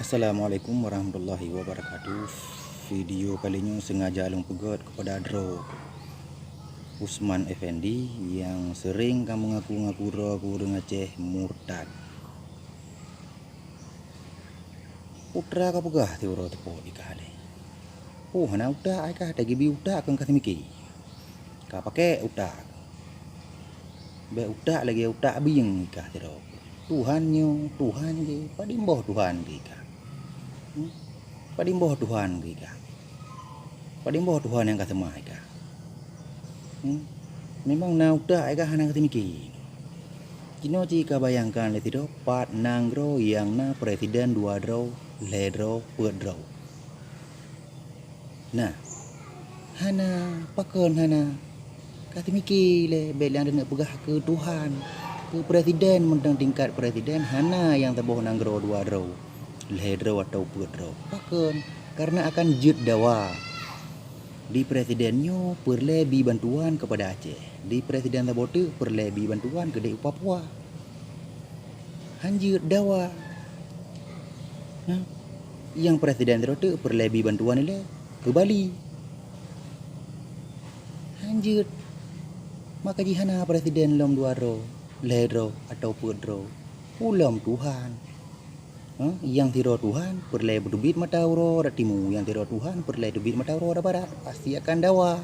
Assalamualaikum warahmatullahi wabarakatuh. Video kali ini sengaja alung pegot kepada Dro Usman Effendi yang sering kamu ngaku-ngaku aku dengan Aceh murtad. Putra ka pegah ti uro tepo dikale. Oh, hana utak ai ka tagi bi utak kan ka miki. Ka pakai utak. Be utak lagi utak bing ka ti ro. Tuhan ge padimboh Tuhan ge ka. Padimboh Tuhan ge ka. Padimboh Tuhan yang kata mah ka. Memang na utak ai ka hana ka miki. Kino jika bayangkan le tido pat nangro yang na presiden dua dro ledro pedro. Nah, hana pakon hana kata miki le belang nak pegah ke Tuhan ke presiden mendang tingkat presiden hana yang teboh nangro dua dro ledro atau pedro. Pakon karena akan jut dawa. Di presidennya perlebi bantuan kepada Aceh. Di presiden Tabote perlebi bantuan ke di Papua. Hanjir dawa. Yang presiden Tabote perlebi bantuan ile ke Bali. Hanjir. Maka jihana presiden lom duaro, ledro atau pedro. Ulam Tuhan. Yang tiro Tuhan perle berdubit mata uro ratimu, yang tiro Tuhan perle dubit mata uro da barat pasti akan dawa.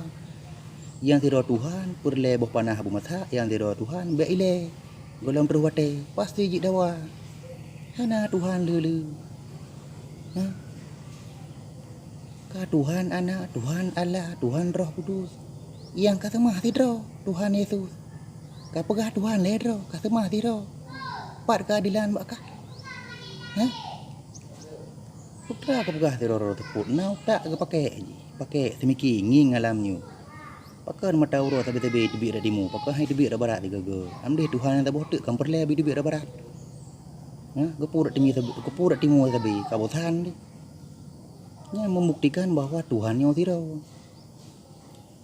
Yang tiro Tuhan perle boh panah bu mata, yang tiro Tuhan be ile golam terwate pasti ji dawa. Hana Tuhan lelu. Ka Tuhan anak, Tuhan Allah, Tuhan Roh Kudus. Yang kata mah tidro Tuhan Yesus. Ka pegah Tuhan ledro, kata mah tidro. Pat keadilan bakah. Putra ka pegah tiroro teput nau tak ke pakai semiki nging alamnyu pakan mata uro tabi-tabi tibik radimu pakai hai tibik ra barat digaga amde Tuhan yang tabote kam perle bi tibik ra barat gepur timu tabi kabotan di nya membuktikan bahwa Tuhan yang tiro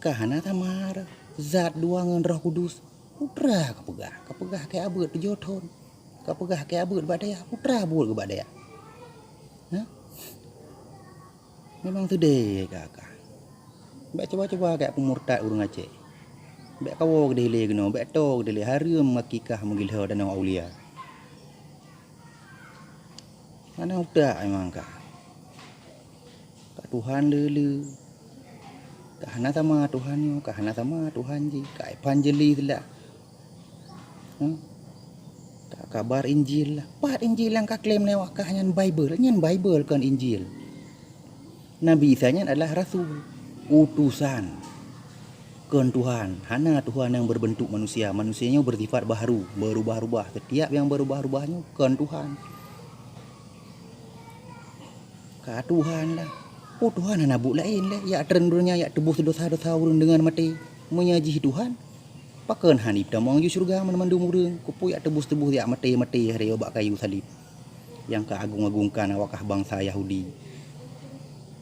kahana tamar zat dua ngan Roh Kudus putra ka pegah ke abut pejoton ka pegah ke abut badaya putra bul ke badaya. Memang tu deh kakak. Bek coba-coba kayak pemurtad urang Aceh. Bek kawo ke dele geno, bek to ke dele harum makikah mengilha dan aulia. Mana udah memang kak. Kak Tuhan lele. Kak hana sama Tuhannya, kak hana sama Tuhan ji. Kak panjeli lah. Kak kabar Injil lah. Pat Injil yang kak klaim lewat kah nyan Bible kan Injil. Nabi Isanya adalah rasul, utusan kan Tuhan. Hana Tuhan yang berbentuk manusia. Manusianya bersifat baharu, berubah-ubah. Setiap yang berubah-ubahnya kan Tuhan. Ka Tuhan lah. Oh Tuhan hana buk lain lah. Ya terendurnya ya tebus dosa-dosa urang dengan mati. Menyajihi Tuhan. Pakan hanip damang ju surga menemandung urang. Kupu ya tebus-tebus ya mati-mati hari obak kayu salib. Yang keagung-agungkan awakah bangsa Yahudi.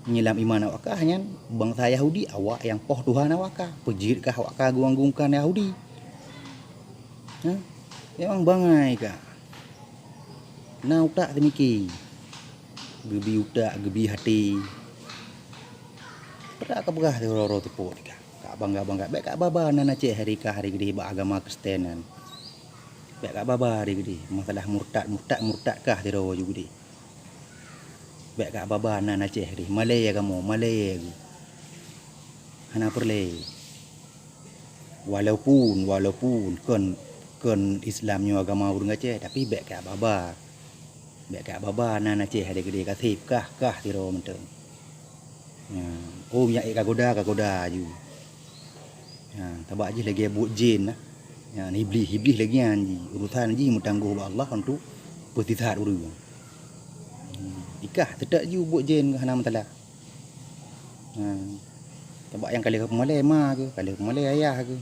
Nyilam iman awakah nyan bangsa Yahudi awak yang poh Tuhan awakah pejit kah awak agung-agungkan Yahudi. Memang bangai kah. Nah utak demiki. Gebi utak, gebi hati. Perak ka begah roro tepuk kah. Kak bangga-bangga baik kak baba nan Aceh hari gede ba agama Kristenan. Baik kak baba hari gede masalah murtad kah tiro juga gede. Baik kak baba nan Aceh di Malay kamu Malay hana perle walaupun kan Islamnya agama urang Aceh tapi baik kak baba nan Aceh ada gede kasih kah tiro menteng oh minyak kagoda ju tabak je lagi buat jin lah iblis lagi anji urusan ji mutangguh Allah untuk pertisat urang. Ikah tidak ju buat jen ke hana mentala. Tabak yang kali ke Malay ma ke, kali ke Malay ayah ke.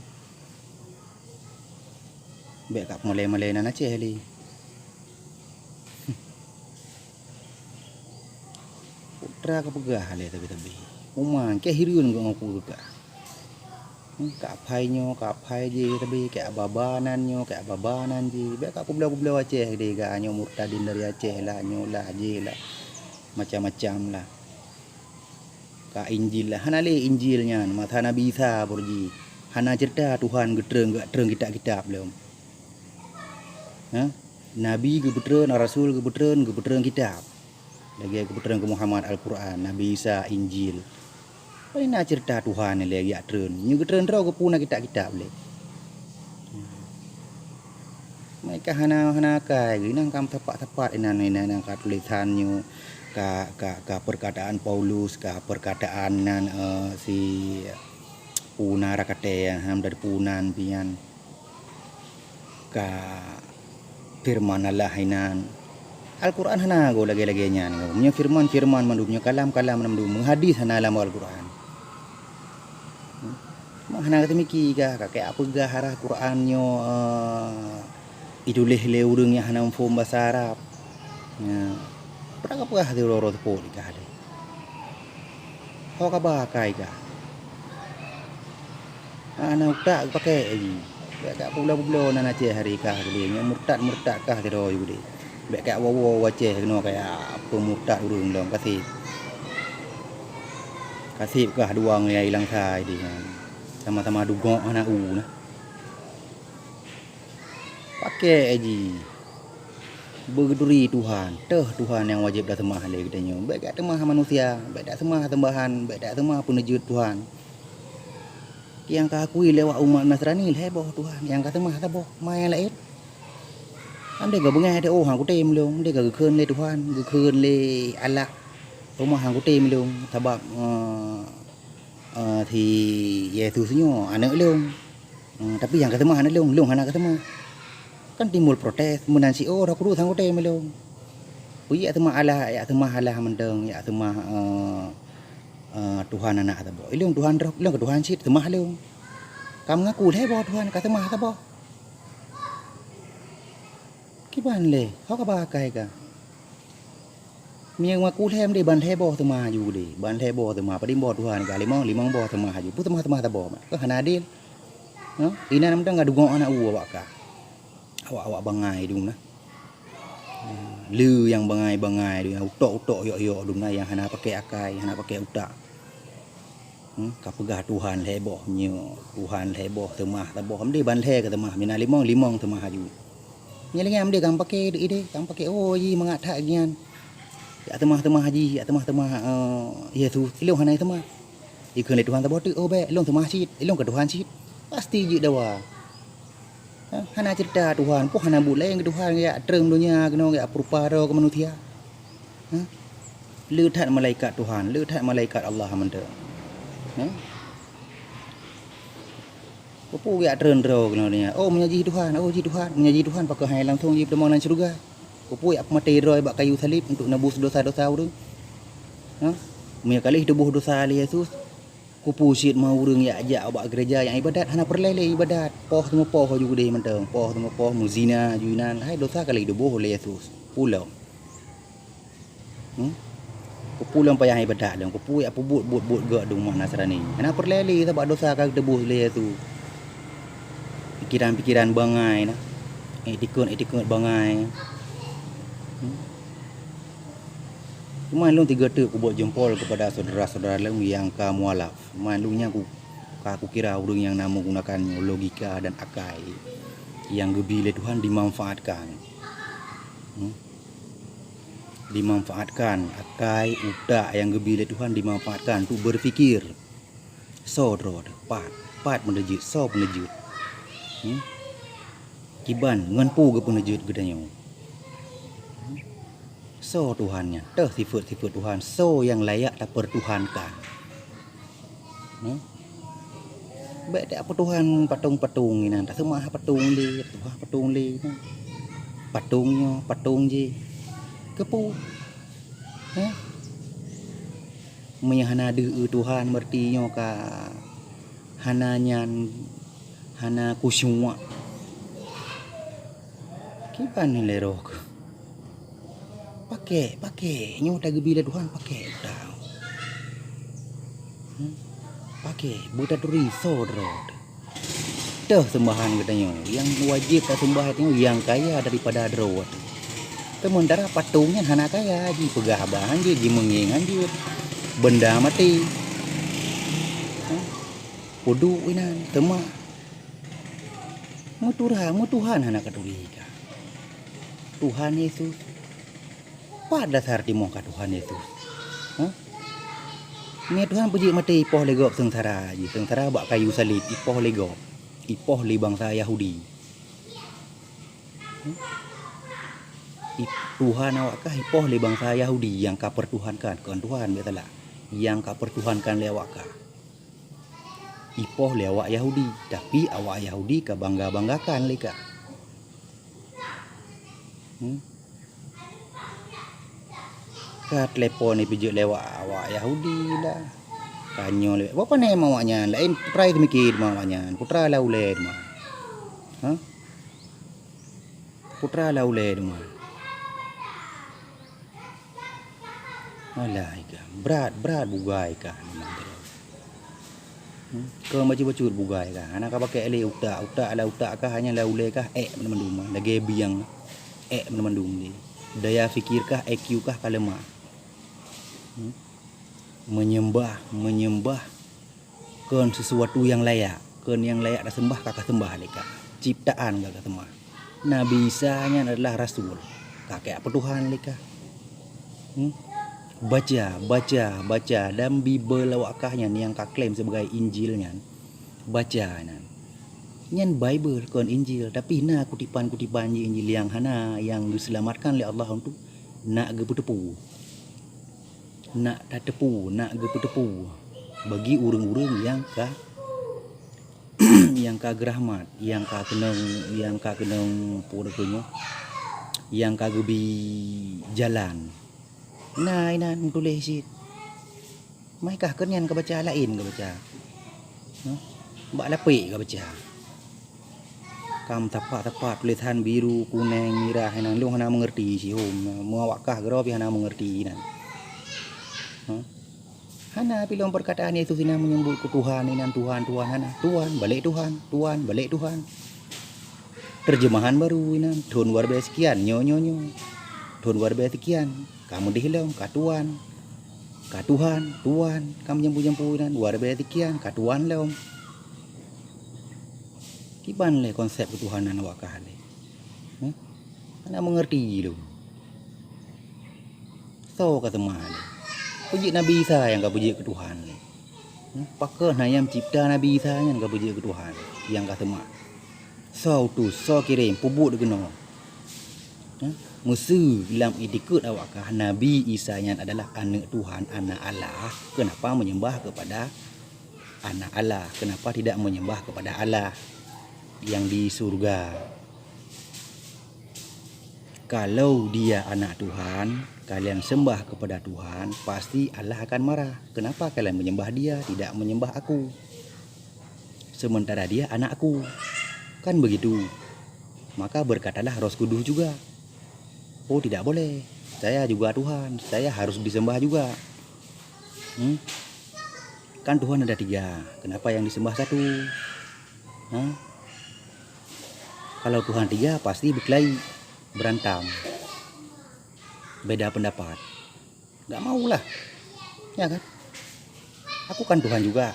Bek kat Malay nan Aceh li. Putra ke pegah le tabi-tabi. Umang ke hirun ke ngaku ke. Kak Painyo, Kak Pai je tapi Kak Babananyo, Kak Babanan je. Baik Kak Pulau-pulau Aceh dia ganyo murtadin dari Aceh lah, nyolah je lah. Macam-macam lah. Kak Injil lah. Hana le Injilnya, mata Nabi Isa borji. Hana cerita Tuhan getreng kitab-kitab belum. Ha? Nabi gebetreun, Rasul gebetreun kitab. Lagi gebetreun ke Muhammad Al-Quran, Nabi Isa Injil. Pai nak cerita Tuhan ni lagi atreun. Nyu getreun ro ke puna kitab-kitab le. Mereka hana kai nang kam tepat-tepat nang ka tulisan nyu ka perkataan Paulus, ka perkataan nan si puna rakate ham dari punan pian. Ka firman Allah hinan. Al-Quran hana go lagi-lagi nya ni. Firman mandumnya kalam-kalam mandum hadis hana dalam Al-Quran. Hana kata miki kayak apa gah arah Qurannya idulih le urang yang hana form bahasa Arab. Ya. Berapa gah di loro tepo dikah de. Ho ka ba kai ka. Ana utak pakai aji. Kayak pula-pula nana Aceh hari kah dia nya murtad kah kira yo de. Bek kayak wawo Aceh kena kayak pemurtad urang dong kasih kah duang ya hilang sai dia. Sama-sama dugok anak na. Pakai aji. Berduri Tuhan. Tuhan yang wajib dah sembah le katanya. Baik dak sembah manusia, baik dak sembah tambahan, baik dak sembah penujud Tuhan. Yang ka akui lewat umat Nasrani heboh Tuhan. Yang ka sembah taboh mai lain. Ande ga bengai de hang ku tem long, de ga keun le Tuhan, keun le Allah. Rumah hang ku tem long sebab thì Yesusnya anak leung. Tapi yang ketemu anak leung hana ketemu. Kan timbul protes menan si dak kudu sang kote leung. Ui ya tema Allah mendeng ya tema Tuhan anak tabo. Leung Tuhan leung ke Tuhan sit tema leung. Kam ngaku le bo Tuhan ka tema tabo. Kiban le, ho ka ba kai ka. Miang maku hem de ban the bo temaอยู่ดิban the bo tema pa dim bo Tuhan ka limang bo temaอยู่pu tema tabo ka hana din no ina nam dang gadugo anak awak ka awak bangai dung na lư yang bangai dung utok yo dung na yang hana pakai akai hana pakai utak ka pegah Tuhan heboh nyo Tuhan heboh tema tabo ham de ban the ka tema mina limang tema haju nya lengam de kam pakai ide kam pakai oh yi mengatak gian ya temah haji ya temah Yesus ilung hanai temah ikun le Tuhan tabo tu oh be ilung temah sit ilung ke Tuhan sit pasti je dawa hana cerita Tuhan pun hana buleng ke Tuhan ya terem dunia kena ya perupa ro ke manusia leutat malaikat Tuhan leutat malaikat Allah mende Pupu ya terem ro kena dia oh menyaji Tuhan menyaji Tuhan pakai hai langsung di demonan surga Pupu ya mati roy bak kayu salib untuk nebus dosa-dosa urang. Mia kali debuh dosa ali Yesus. Pupu sit mau urang ya aja bak gereja yang ibadat hana perlele ibadat. Poh semua poh juga deh menteng. Poh semua poh muzina juinan hai dosa kali debuh oleh Yesus. Pulau. Pupu lang payah ibadat lang. Pupu ya pubut gak rumah Nasrani. Hana perlele sebab dosa kali debuh oleh Yesus. Pikiran-pikiran bangai nah. Etikun bangai. Main 3 tek ku buat jempol kepada saudara-saudara lain yang ka mualaf. Malunya aku kira urang yang nama gunakan logika dan akal yang gebile Tuhan dimanfaatkan. Dimanfaatkan akal utak yang gebile Tuhan dimanfaatkan untuk berfikir. Sodrod pat menejut so penejut. Kiban nganpu ke penejut gedanyo. So Tuhannya, sifat-sifat Tuhan, so yang layak dipertuhankan. Baik tak apa Tuhan patung-patung ini, tak semua patung li, Tuhan patung li, patung je, kepu, Hana de Tuhan berarti ka hana kusyua, kipan ni lerok. Pakai nyo dah gebila Tuhan pakai dah pakai buta turi sodrod Tuh sembahan katanya. Yang wajib tak sembah itu yang kaya daripada adro. Sementara patungnya hana kaya, ji pegah bahan je, ji mengingan je. Benda mati. Pudu inan, temak. Mu Tuhan hana katulika. Tuhan Yesus. Pada dasar timong ka Tuhan Yesus. Ni Tuhan puji mati ipoh legop sengsara je. Sengsara bak kayu salib ipoh legop. Ipoh li bangsa Yahudi. Tuhan awak kah ipoh li bangsa Yahudi yang ka pertuhankan kan Tuhan betala. Yang ka pertuhankan le awak kah. Ipoh le awak Yahudi, tapi awak Yahudi ka bangga-banggakan le kah. Ka telepon ni pijak lewat awak Yahudi lah. Kanyo le. Apa ne mawaknya? Lain putra itu mikir mawaknya. Putra lauled mah. Putra lauled mah. Alah ika. Berat bugai kah memang tu. Kau macam bacur bugai kah. Anak kau pakai le utak kah hanya laule kah menmandum. Lagi biang menmandum ni. Daya fikir kah IQ kah kalemah. Menyembah kan sesuatu yang layak, kan yang layak dah sembah kakak sembah leka. Ciptaan kakak sembah. Nabi Isa nya adalah rasul. Kakek apa Tuhan leka. Baca dan Bible awakahnya yang kak klaim sebagai Injilnya. Baca nyan Bible kan Injil, tapi kutipan-kutipan Injil yang hana yang diselamatkan oleh Allah untuk nak gepu-tepu. Nak gepu-tepu bagi urang-urang yang ka gerahmat, yang ka kenang purunya, yang ka gebi jalan. Nah, inan tulis sit. Mai kah kenyan ka baca lain ka baca. Bak lapik ka baca. Kam tapak tulisan biru, kuning, merah hana lu hana mengerti si hom. Muawak kah gero pi hana mengerti inan. Hana pilih perkataan itu sina menyebut ke Tuhan inan Tuhan hana. Tuhan balik Tuhan. Terjemahan baru inan. Tuhan luar biasa sekian nyo. Tuhan luar biasa sekian. Kamu dihilang ka Tuhan. Kamu nyempu inan luar biasa sekian ka Tuhan leom. Kiban le konsep ketuhanan awak kah le. Hana mengerti lu. So kata mahal. Puji Nabi Isa yang kau puji ke Tuhan. Pakah yang cipta Nabi Isa yang kau puji ke Tuhan. Yang kata mak. So kirim pubuk degeno. Musuh dalam idikut awakah Nabi Isa yang adalah anak Tuhan, anak Allah. Kenapa menyembah kepada anak Allah? Kenapa tidak menyembah kepada Allah yang di surga? Kalau dia anak Tuhan, kalian sembah kepada Tuhan, pasti Allah akan marah. Kenapa kalian menyembah dia, tidak menyembah aku? Sementara dia anakku. Kan begitu. Maka berkatalah Roh Kudus juga. Oh tidak boleh. Saya juga Tuhan. Saya harus disembah juga. Kan Tuhan ada 3. Kenapa yang disembah 1? Kalau Tuhan 3 pasti berkelahi. Berantem. Beda pendapat. Gak maulah. Ya kan? Aku kan Tuhan juga.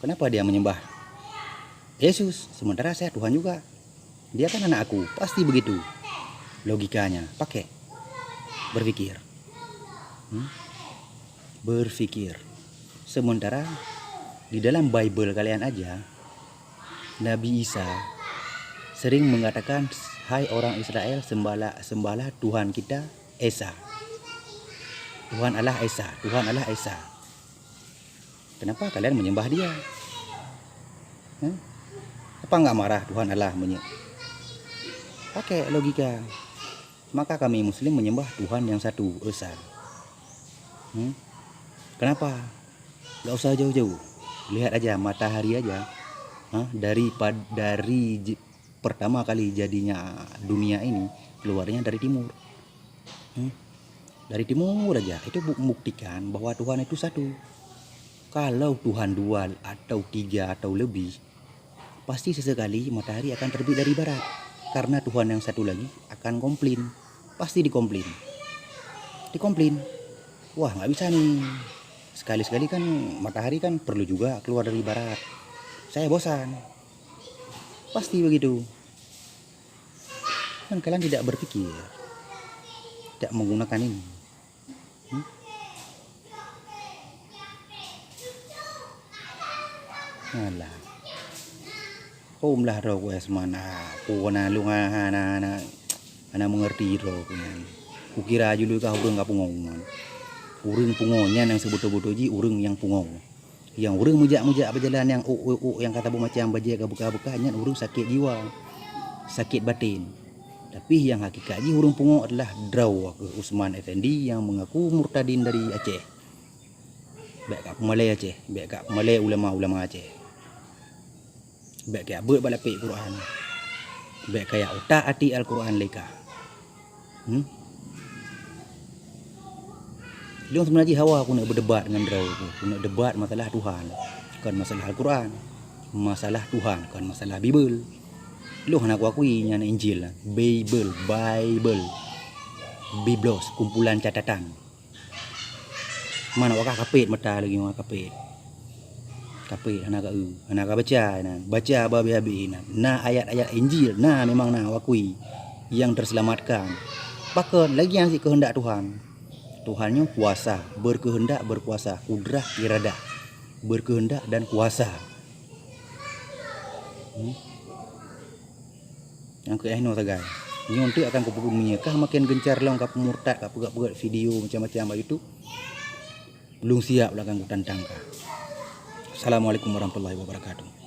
Kenapa dia menyembah Yesus sementara saya Tuhan juga? Dia kan anak aku. Pasti begitu. Logikanya. Pakai. Berpikir. Berpikir. Sementara di dalam Bible kalian aja Nabi Isa sering mengatakan, hai orang Israel, sembahlah Tuhan kita Esa. Tuhan Allah Esa. Kenapa kalian menyembah dia? Apa enggak marah Tuhan Allah pakai logika. Maka kami Muslim menyembah Tuhan yang satu, Esa. Kenapa? Enggak usah jauh-jauh. Lihat aja matahari aja. Dari pertama kali jadinya dunia ini keluarnya dari timur. Dari timur aja. Itu membuktikan bahwa Tuhan itu satu. Kalau Tuhan 2 atau 3 atau lebih, pasti sesekali matahari akan terbit dari barat. Karena Tuhan yang satu lagi akan komplain. Pasti dikomplain. Wah, nggak bisa nih. Sekali-sekali kan matahari kan perlu juga keluar dari barat. Saya bosan. Pasti begitu. Kan kalian tidak berpikir, tidak menggunakan ini. Alah. Home lah ro gue semana. Ku lu ana mengerti ro kunan. Kukira julu kah urang pungongan. Urang pungonnya yang sebetul-betul ji urang yang pungong. Yang urang mujak-mujak berjalan yang yang kata macam baje buka-buka nya urang sakit jiwa. Sakit batin. Tapi yang hakikat ji urang pungong adalah Draw Usman Effendi yang mengaku murtadin dari Aceh. Baik kat Malay Aceh, baik kat Malay ulama-ulama Aceh. Baik kayak buat balapik Quran. Baik kayak otak hati Al-Quran leka. Dia sebenarnya hawa aku nak berdebat dengan Draw tu. Aku nak debat masalah Tuhan, bukan masalah Al-Quran. Masalah Tuhan, bukan masalah Bible. Lu nak aku akui yang Injil lah. Bible. Biblos, kumpulan catatan. Mana wakah kapit mata lagi wakah kapit. Kapit anak baca babi-babi nah ayat-ayat Injil nah memang nah wakui yang terselamatkan. Bahkan lagi yang si kehendak Tuhan. Tuhannya kuasa, berkehendak, berkuasa, kudrah, iradah, berkehendak dan kuasa. Yang ke no tagai. Nyontek akan kupukul menyekah makin gencar long kap murtad kap pegat video macam-macam itu. Belum siap lah kan ku tantang kah. Assalamualaikum warahmatullahi wabarakatuh.